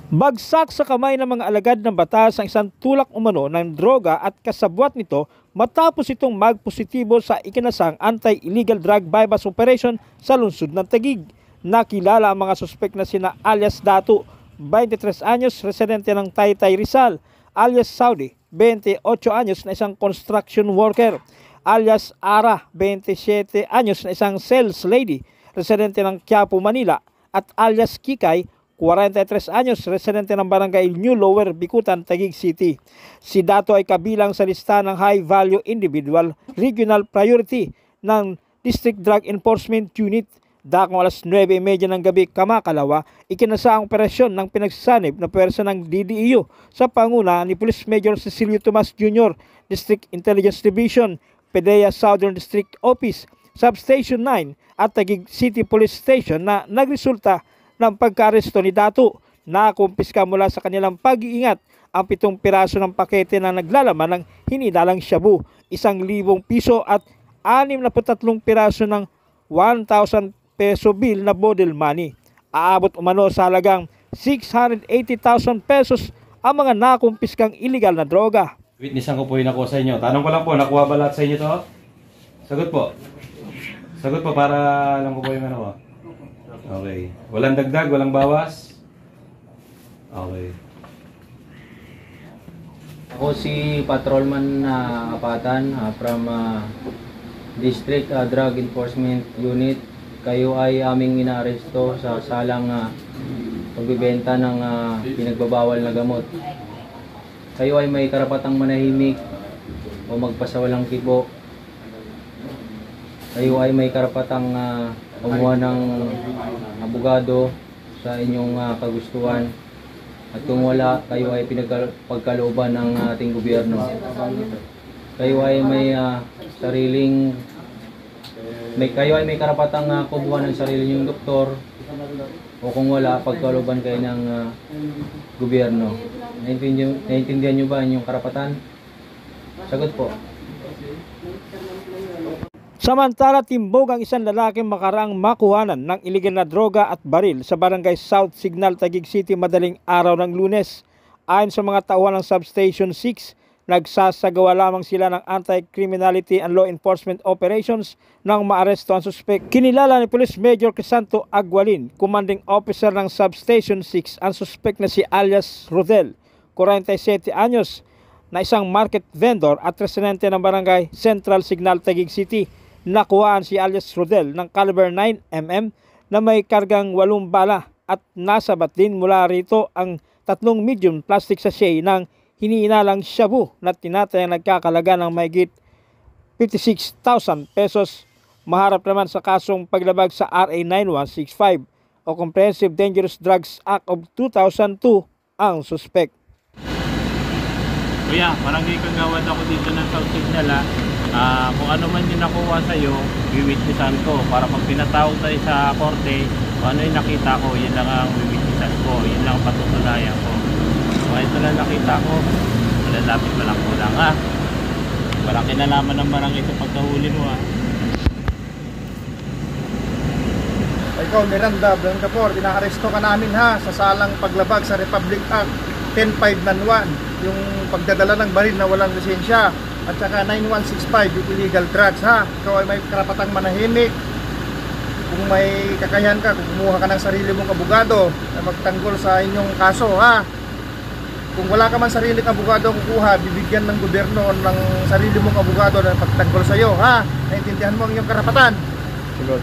Bagsak sa kamay ng mga alagad ng batas ang isang tulak umano ng droga at kasabwat nito matapos itong magpositibo sa ikinasang anti-illegal drug bypass operation sa lungsod ng Taguig. Nakilala ang mga suspek na sina alias Datu, 23 anyos, residente ng Taytay Rizal, alias Saudi, 28 anyos na isang construction worker, alias Ara, 27 anyos na isang sales lady, residente ng Quiapo, Manila, at alias Kikay, 43 anyos, residente ng barangay New Lower, Bicutan, Taguig City. Si Dato ay kabilang sa lista ng High Value Individual Regional Priority ng District Drug Enforcement Unit. Dakong alas 9:30 ng gabi kamakalawa, ikinasa ang operasyon ng pinagsasanib na pwersa ng DDEU sa panguna ni Police Major Cecilio Tomas Jr., District Intelligence Division, PDEA Southern District Office, Substation 9 at Taguig City Police Station na nagresulta ng pagka-aresto ni Datu. Nakumpiska mula sa kanilang pag-iingat ang 7 piraso ng pakete na naglalaman ng hinilalang shabu, 1,000 piso at 63 piraso ng 1,000 peso bill na bodel money. Aabot umano sa halagang 680,000 pesos ang mga nakumpiskang illegal na droga. Witnessan ko po yung nakuha sa inyo. Tanong ko lang po, nakuha ba lahat sa inyo to? Sagot po. Sagot po para alam ko po yung ano po. Okay. Walang dagdag, walang bawas? Okay. Ako si Patrolman Apatan from District Drug Enforcement Unit. Kayo ay aming inaaresto sa salang pagbibenta ng pinagbabawal na gamot. Kayo ay may karapatang manahimik o magpasawalang kibo. Kayo ay may karapatang kumuha ng abogado sa inyong kagustuhan. At kung wala, kayo ay pinagpagkalooban ng ating gobyerno. Kayo ay may kayo ay may karapatang kumuha ng sarili niyong doktor, o kung wala, pagkalooban kayo ng gobyerno. Naiintindihan niyo ba inyong karapatan? Sagot po. Samantala, timbog ang isang lalaking makaraang makuhanan ng iligal na droga at baril sa barangay South Signal, Taguig City madaling araw ng Lunes. Ayon sa mga tauhan ng Substation 6, nagsasagawa lamang sila ng anti-criminality and law enforcement operations nang maaresto ang suspek. Kinilala ni Police Major Crisanto Agualin, commanding officer ng Substation 6, ang suspek na si alias Rodel, 47 anyos, na isang market vendor at residente ng barangay Central Signal, Taguig City. Nakuhaan si alias Rodel ng caliber 9mm na may kargang 8 bala at nasabat din mula rito ang 3 medium plastic sachet ng hiniinalang shabu na tinatayang nagkakalaga ng mahigit 56,000 pesos. Maharap naman sa kasong paglabag sa RA 9165 o Comprehensive Dangerous Drugs Act of 2002 ang suspek. Kuya, barangay Kagawad ako dito ng South Signal. Kung ano man yung nakuha sa'yo, wiwitnessan ko para pag pinatawag tayo sa korte, kung ano yung nakita ko, yun lang ang wiwitnessan ko, yun lang ang patutunayan ko. Kung ito lang nakita ko, malalapit pa lang ko lang walang kinalaman ng barangay sa pagkahuli mo Ikaw, Miranda Blancapor, inaaresto ka namin sa salang paglabag sa Republic Act 10591, yung pagdadala ng baril na walang lisensya, at saka 9165, yung illegal drugs Ikaw ay may karapatang manahimik. Kung may kakayahan ka, kumuha ka ng sarili mong abogado na magtanggol sa inyong kaso Kung wala ka man sariling abogado kukuha, bibigyan ng gobyerno ng sarili mong abogado na pagtanggol sa iyo Naintindihan mo ang iyong karapatan? Siguro.